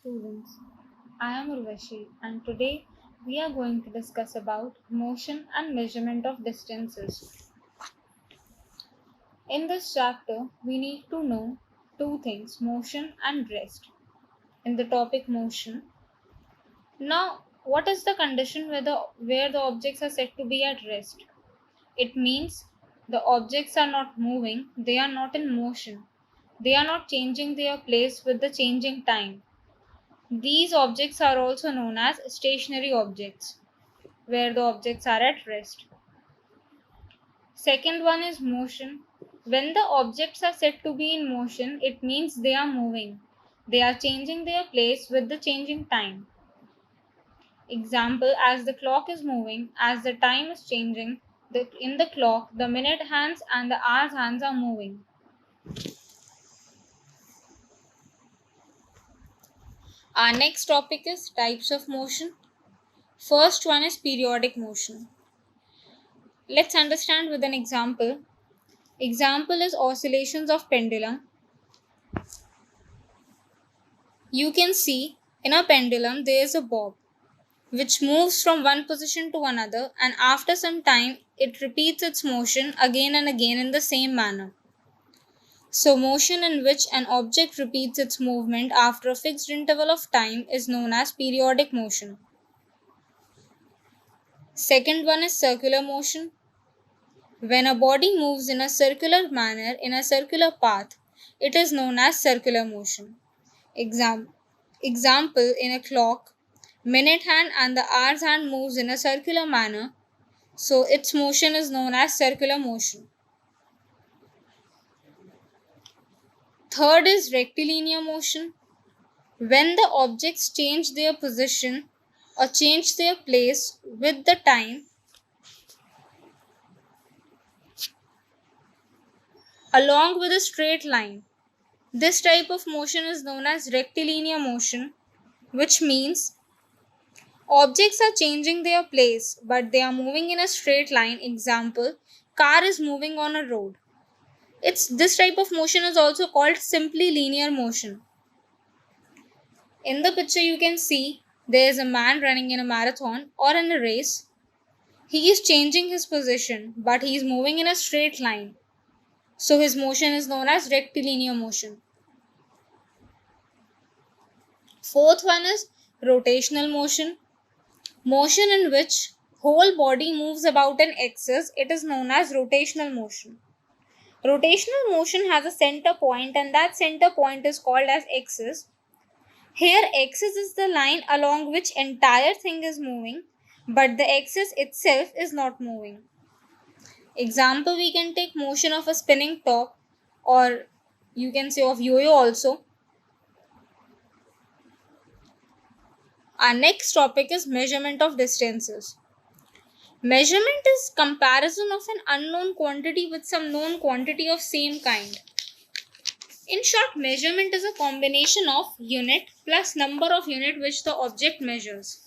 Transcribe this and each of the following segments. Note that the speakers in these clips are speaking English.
students. I am Urvashi and today we are going to discuss about motion and measurement of distances. In this chapter, we need to know two things, motion and rest. In the topic motion, now what is the condition where the objects are said to be at rest? It means the objects are not moving, they are not in motion. They are not changing their place with the changing time. These objects are also known as stationary objects, where the objects are at rest. Second one is motion. When the objects are said to be in motion, it means they are moving. They are changing their place with the changing time. Example, as the clock is moving, as the time is changing, in the clock, the minute hands and the hours hands are moving. Our next topic is types of motion. First one is periodic motion. Let's understand with an example. Example is oscillations of pendulum. You can see in a pendulum there is a bob which moves from one position to another, and after some time it repeats its motion again and again in the same manner. So motion in which an object repeats its movement after a fixed interval of time is known as periodic motion. Second one is circular motion. When a body moves in a circular manner in a circular path, it is known as circular motion. Example, in a clock, minute hand and the hours hand moves in a circular manner, so its motion is known as circular motion. Third is rectilinear motion. When the objects change their position or change their place with the time, along with a straight line. This type of motion is known as rectilinear motion, which means objects are changing their place but they are moving in a straight line. Example, car is moving on a road. This type of motion is also called simply linear motion. In the picture you can see there is a man running in a marathon or in a race. He is changing his position but he is moving in a straight line. So his motion is known as rectilinear motion. Fourth one is rotational motion. Motion in which whole body moves about an axis, it is known as rotational motion. Rotational motion has a center point and that center point is called as axis. Here axis is the line along which entire thing is moving, but the axis itself is not moving. Example, we can take motion of a spinning top, or you can say of yo-yo also. Our next topic is measurement of distances. Measurement is comparison of an unknown quantity with some known quantity of same kind. In short, measurement is a combination of unit plus number of unit which the object measures.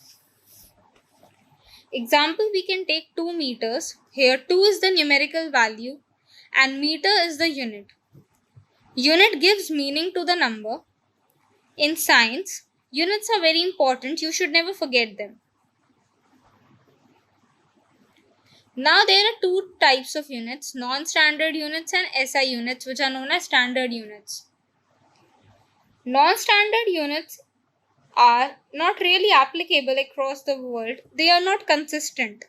Example, we can take 2 meters. Here 2 is the numerical value and meter is the unit. Unit gives meaning to the number. In science, units are very important. You should never forget them. Now there are two types of units, non-standard units and SI units, which are known as standard units. Non-standard units are not really applicable across the world. They are not consistent.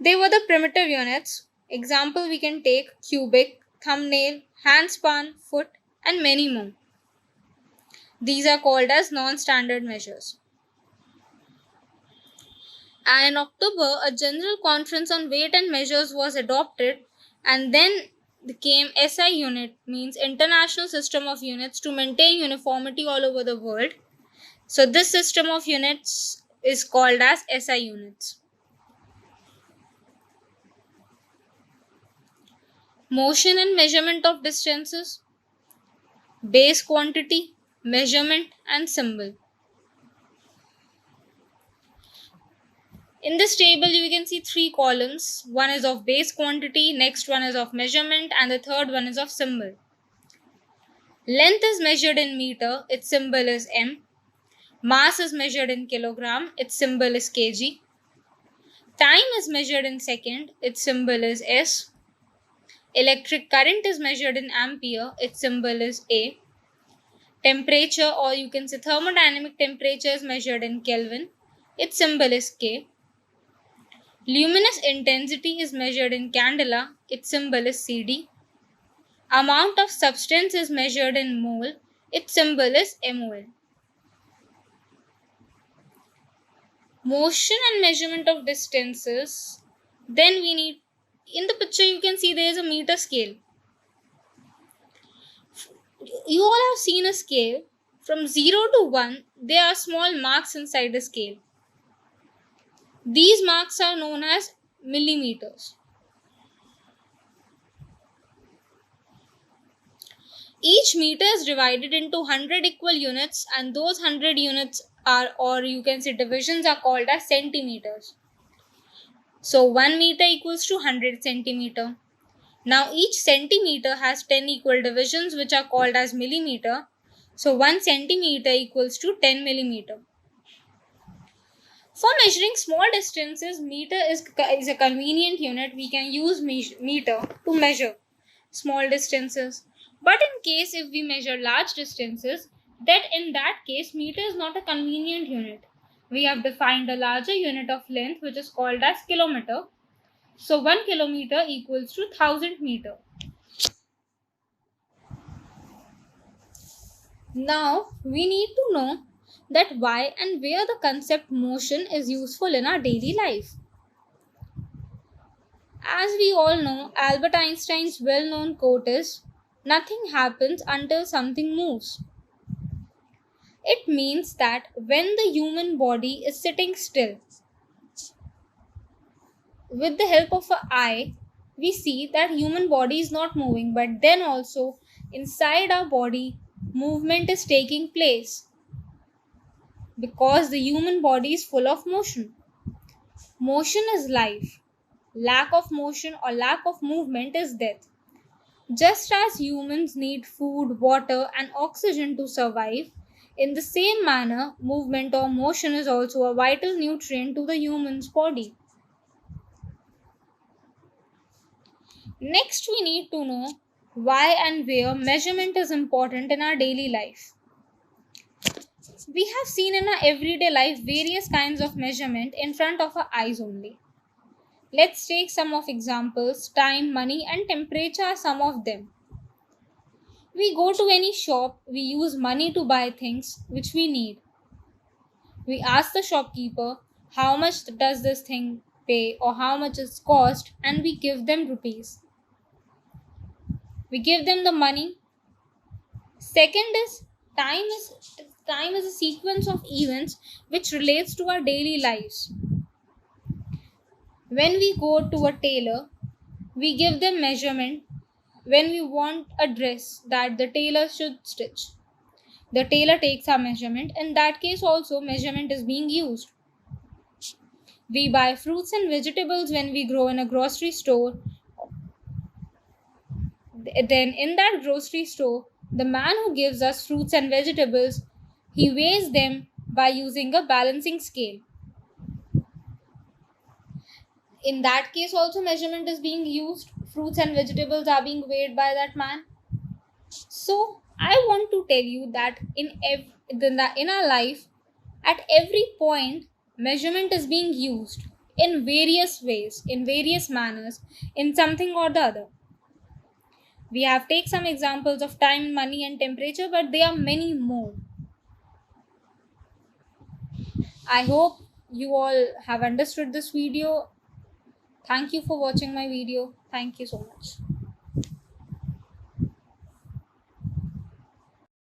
They were the primitive units. Example, we can take cubic, thumbnail, handspan, foot, and many more. These are called as non-standard measures. And in October, a general conference on weight and measures was adopted and then became SI unit, means International System of Units, to maintain uniformity all over the world. So this system of units is called as SI units. Motion and measurement of distances, base quantity, measurement and symbol. In this table, you can see 3 columns. One is of base quantity, next one is of measurement, and the third one is of symbol. Length is measured in meter, its symbol is m. Mass is measured in kilogram, its symbol is kg. Time is measured in second, its symbol is S. Electric current is measured in ampere, its symbol is A. Temperature, or you can say thermodynamic temperature, is measured in Kelvin, its symbol is K. Luminous intensity is measured in candela, its symbol is Cd. Amount of substance is measured in mole, its symbol is mol. Motion and measurement of distances. Then we need, in the picture you can see there is a meter scale. You all have seen a scale. From 0 to 1, there are small marks inside the scale. These marks are known as millimeters. Each meter is divided into 100 equal units, and those 100 units are, or you can say divisions, are called as centimeters. So 1 meter equals to 100 centimeter. Now each centimeter has 10 equal divisions, which are called as millimeter. So 1 centimeter equals to 10 millimeter. For measuring small distances, meter is a convenient unit. We can use meter to measure small distances. But in case if we measure large distances, then in that case meter is not a convenient unit. We have defined a larger unit of length, which is called as kilometer. So 1 kilometer equals to 1000 meter. Now we need to know that why and where the concept motion is useful in our daily life. As we all know, Albert Einstein's well-known quote is, "Nothing happens until something moves." It means that when the human body is sitting still, with the help of an eye, we see that human body is not moving, but then also inside our body, movement is taking place because the human body is full of motion. Motion is life. Lack of motion or lack of movement is death. Just as humans need food, water, and oxygen to survive, in the same manner, movement or motion is also a vital nutrient to the human's body. Next, we need to know why and where measurement is important in our daily life. We have seen in our everyday life various kinds of measurement in front of our eyes only. Let's take some of examples. Time, money, and temperature are some of them. We go to any shop, we use money to buy things which we need. We ask the shopkeeper how much does this thing pay or how much it cost, and we give them rupees. We give them the money. Second is time is a sequence of events which relates to our daily lives. When we go to a tailor, we give them measurement when we want a dress that the tailor should stitch. The tailor takes our measurement. In that case also measurement is being used. We buy fruits and vegetables when we go in a grocery store. Then in that grocery store, the man who gives us fruits and vegetables, he weighs them by using a balancing scale. In that case also measurement is being used. Fruits and vegetables are being weighed by that man. So I want to tell you that in our life, at every point, measurement is being used in various ways, in various manners, in something or the other. We have taken some examples of time, money, and temperature, but there are many more. I hope you all have understood this video. Thank you for watching my video. Thank you so much.